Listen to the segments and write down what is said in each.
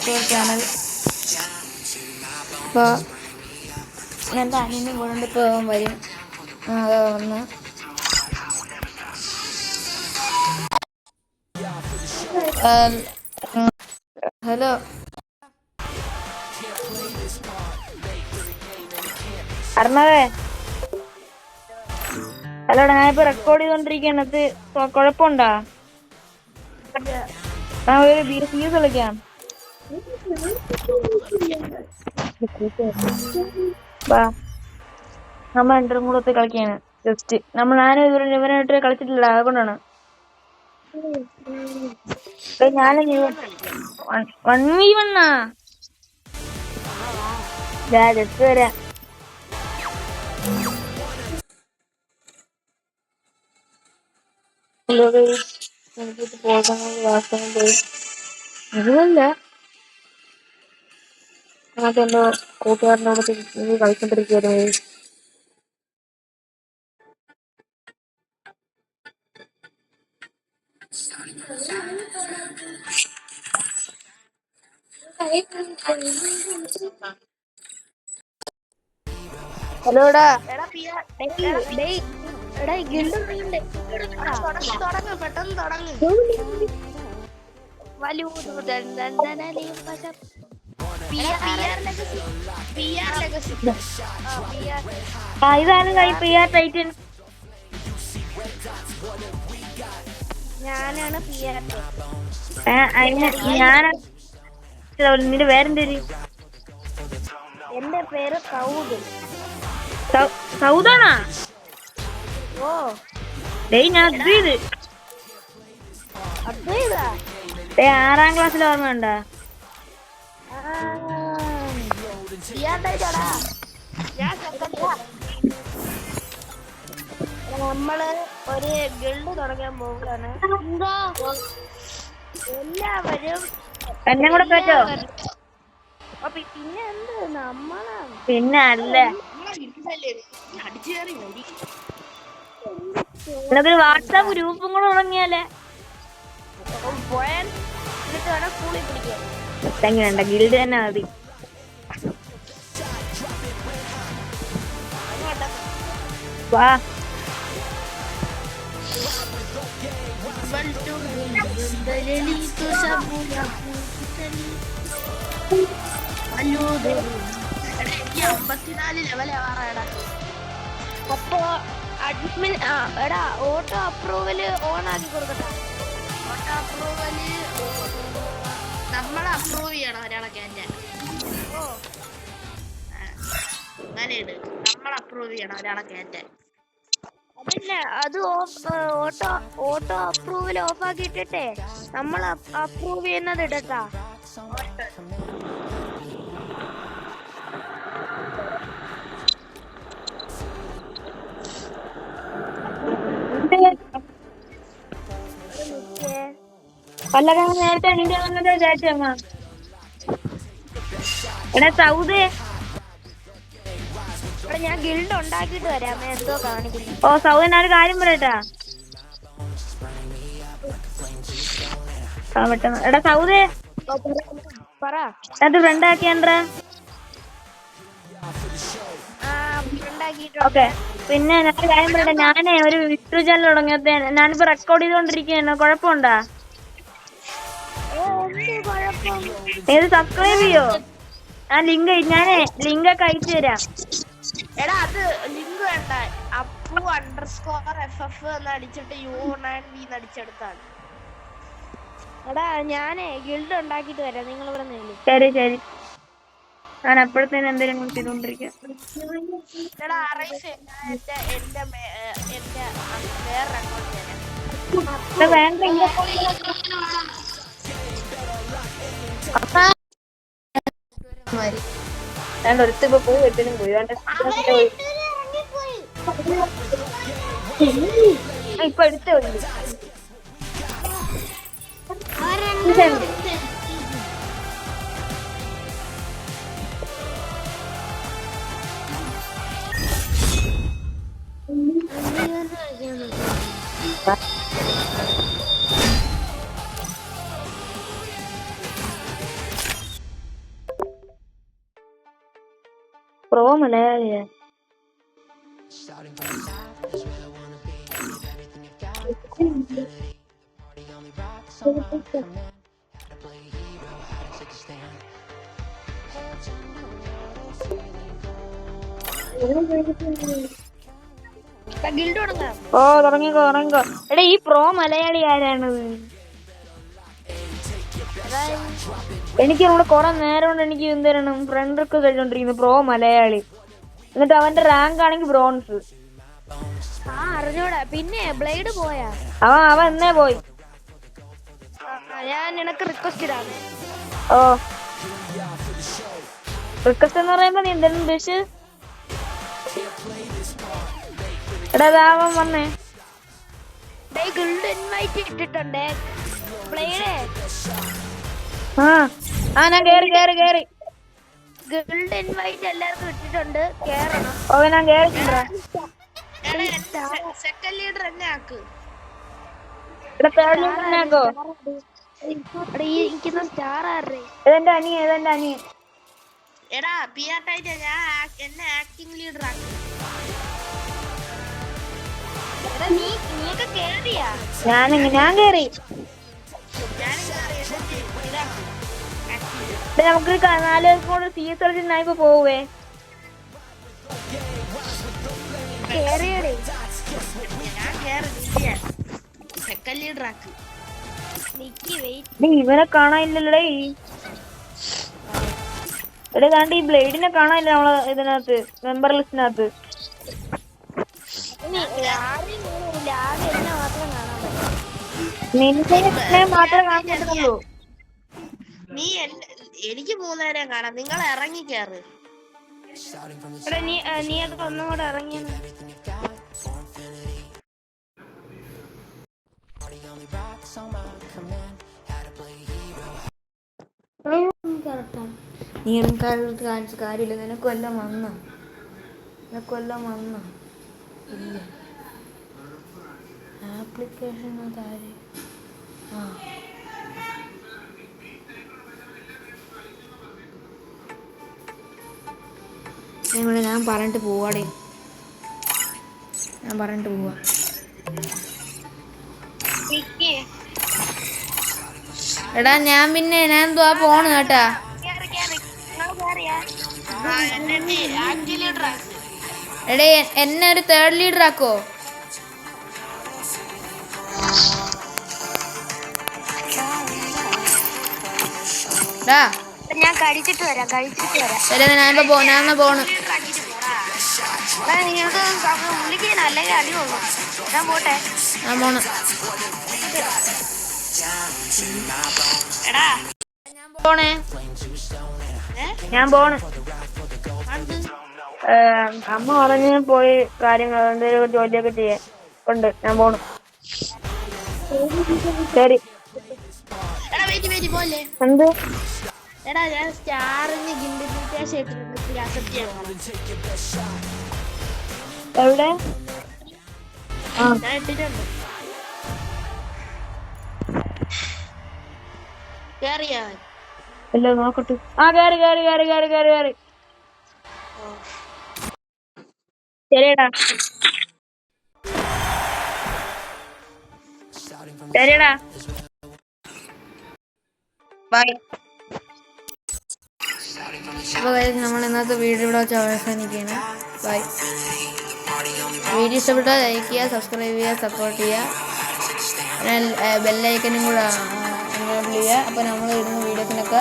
To channel. ഇപ്പോൾ എൻ്റെ അനിയനും കൊണ്ട് ഇപ്പോൾ വരും. വന്ന് ഹലോ അർണവേ, ഹലോടാ, ഞാനിപ്പോ റെക്കോർഡ് ചെയ്തോണ്ടിരിക്കണത്. കുഴപ്പമുണ്ടാ? ഒരു BS കളിക്കാം. നമ്മൾ രണ്ടും കൂടെ കളിക്കാണ്. ജസ്റ്റ് ഞാനും ഇവനായിട്ട് കളിച്ചിട്ടില്ല, അതുകൊണ്ടാണ്. ഞാനും 1v1 ജസ്റ്റ് വരാം. എനിക്കിട്ട് പോയി ഇതുമല്ല, അതെന്തോ കൂട്ടുകാരനോട് കളിച്ചോണ്ടിരിക്കുകയായിരുന്നു. ഹലോടാ, ഇതാണ് PR ടൈറ്റൻ. ഞാനാണ് നിന്റെ പേരെന്തേര്? എന്റെ പേര് സൗദ്. സൗദാണാ? ഓ ഞാൻ അദ്വൈത്. 6ാം ക്ലാസ്സിൽ ഓർമ്മയുണ്ടോ? നമ്മള് ഒരു ഗിൽഡ് തുടങ്ങാൻ പോവുകയാണ്. എല്ലാവരും എന്നെ കൂടെ പറ്റോ? പിന്നെ എന്ത് നമ്മളാണ്? പിന്നെ അല്ല, എന്നതൊരു വാട്സാപ്പ് ഗ്രൂപ്പും കൂടെ തുടങ്ങിയാലേ. സ്കൂളിൽ പിടിക്കാൻ വേണ്ട, ഗിൽഡ് തന്നെ മതി. വാ, അപ്പൊ അഡ്മിൻ എടാ ഓട്ടോ അപ്രൂവല് ഓൺ ആക്കി കൊടുക്കട്ടെ. ഓട്ടോ അപ്രൂവല് നമ്മൾ അപ്രൂവ് ചെയ്യണം ഒരാളെ കയറ്റാൻ. അങ്ങനെയാണ്, നമ്മൾ അപ്രൂവ് ചെയ്യണം ഒരാളെ കയറ്റാൻ. അതന്നെ, അത് ഓട്ടോ അപ്രൂവൽ ഓഫ് ആക്കിയിട്ടെ നമ്മൾ അപ്രൂവ് ചെയ്യുന്നത് ഇടട്ടാ. നേരത്തെ എന്റെ വന്നത് ചേച്ചമ്മ. എടാ സൗദേ, ഞാൻ ഗിൽഡ് ഉണ്ടാക്കിട്ട് വരാം. എന്തോ കാണിക്കുന്നു. ഓ സൗദൻ, ഒരു കാര്യം പറയട്ടാ. പെട്ടെന്ന് എടാ സൗദേ, പറ. അത് ഫ്രണ്ട് ആക്കിയാണ്ടാ? ഓക്കെ. പിന്നെ ഞാൻ കാര്യം പറയട്ടെ, ഞാനേ ഒരു യൂട്യൂബ് ചാനൽ തുടങ്ങിയത്. ഞാനിപ്പോ റെക്കോർഡ് ചെയ്തോണ്ടിരിക്കുകയാണ്. കുഴപ്പമുണ്ടാ? ഏത് സബ്സ്ക്രൈബ് ചെയ്യോ? ഞാനേ ലിങ്ക് ഒക്കെ അയച്ചു തരാം. എടാ അത് ലിങ്ക് വേണ്ട, apu_FF എന്ന് അടിച്ചിട്ട് U9V അടിച്ചെടുത്താണ്. എടാ ഞാനേ ഗിൽഡ് ഉണ്ടാക്കിട്ട് വരാം, നിങ്ങൾ ഇവിടെ നിന്ന്. ശരി ശരി, ഞാൻ അപ്പോഴത്തേനും എന്തെങ്കിലും ചെയ്തോണ്ടിരിക്കാം. എടാ എന്റെ വേറെ റെക്കോർഡ് തരാം. വേണ്ട, ഒരുത്തിപ്പോ പോയി വെട്ടിനും പോയി. ഇപ്പൊ എടുത്തേ ഉള്ളു. പ്രോ മലയാളിയാ. ഗിൽഡ് തുടങ്ങാം. ഓ തുടങ്ങിക്കോ. എടാ ഈ പ്രോ മലയാളി ആരാണത്? എനിക്ക് ഇവിടെ കൊറേ നേരം കൊണ്ട് എനിക്ക് എന്തേരണം ഫ്രണ്ട് റിക്വസ്റ്റ് അയച്ചോണ്ടിരിക്കുന്നു. പ്രോ മലയാളി. എന്നിട്ട് അവന്റെ റാങ്ക് ആണെങ്കിൽ ബ്രോൺസ്. അറിഞ്ഞൂടാ. പിന്നെ ബ്ലേഡ് പോയാ? അവൻ എന്നേ പോയി. ഞാൻ നിനക്ക് റിക്വസ്റ്റ് ഇടാം. ഓ റിക്വസ്റ്റ് എന്ന് പറയുമ്പോ നീ എന്തെങ്കിലും ഉദ്ദേശിച്ച്? എടാ അവൻ വന്നേ. ഗിൽഡ് ഇൻവൈറ്റ് ഇട്ടിട്ടുണ്ട്. ബ്ലേഡ് ഞാൻ കേറി. ഗിൽഡ് ഇൻവൈറ്റ് എല്ലാവർക്കും ഇട്ടിട്ടുണ്ട്. കേറണം. ഓ ഞാൻ കേറിട്ടുണ്ടോ? സെക്കൻഡ് ലീഡർ എന്നെ ആക്ക്. ഇവിടെ തേർഡ് ലീഡർ എന്നെ ആക്കോ? ഇരിക്കുന്ന സ്റ്റാർ ആരുടെ? ഇതെന്റെ അനിയൻ. എടാ പിയാട്ടായിട്ട് ഞാൻ എന്നെ ആക്ടിംഗ് ലീഡർ ആക്കി. നീയൊക്കെ കേറിയാ? ഞാൻ കേറി. നമുക്ക് 4 പേർക്ക് കൂടെ സീസർജിനായിപ്പോ പോവേ. സെക്കൻഡ് ലീഡർ ആക്കി. ഇവനെ കാണാനില്ലല്ലേ? എടാ കാണ്ട് ഈ ബ്ലേഡിനെ കാണാനില്ല നമ്മളെ ഇതിനകത്ത്, മെമ്പർ ലിസ്റ്റിനകത്ത്. നിന്നെ മാത്രമേ കാണാൻ പറ്റുന്നുള്ളൂ. എനിക്ക് 3 നേരം കാണാം. നിങ്ങൾ ഇറങ്ങി കയറ്. നീ അത് ഒന്നും കൂടെ ഇറങ്ങി. നീ എനിക്ക് കാണിച്ച കാര്യമില്ല. നിനക്കൊല്ലം വന്ന ഇല്ല ആപ്ലിക്കേഷൻ താഴെ. ഞാൻ പറഞ്ഞിട്ട് പോവാടേ. പോവാ. എടാ ഞാൻ എന്തുവാ പോണ് കേട്ടാ. എടേ എന്നെ ഒരു തേർഡ് ലീഡർ ആക്കോ? ഞാൻ കഴിച്ചിട്ട് വരാം. ശരി ഞാൻ പോണ്. അല്ലെങ്കിൽ അടിയുള്ളൂ. ഞാൻ പോട്ടെ. ഞാൻ പോണ്. അമ്മ പറഞ്ഞ് പോയി കാര്യങ്ങൾ എന്തെങ്കിലും ജോലിയൊക്കെ ചെയ്യാൻ ഉണ്ട്. ഞാൻ പോണു. ശരി. എന്ത്? എടാ ഞാൻ സ്റ്റാറിന് എവിടെ? ഇല്ല നോക്കട്ടെ. കേറി. ശരിയടാ. ബൈ. അപ്പോൾ നമ്മൾ ഇന്നത്തെ വീഡിയോ ഇവിടെ വെച്ച് അവസാനിക്കുകയാണ്. ബൈ. വീഡിയോ ഇഷ്ടപ്പെട്ടാൽ ലൈക്ക് ചെയ്യുക, സബ്സ്ക്രൈബ് ചെയ്യുക, സപ്പോർട്ട് ചെയ്യുക. ബെല്ലൈക്കനും കൂടെ എനേബിൾ ചെയ്യുക. അപ്പോൾ നമ്മൾ ഇടുന്ന വീഡിയോസിനൊക്കെ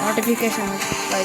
നോട്ടിഫിക്കേഷൻ. ബൈ.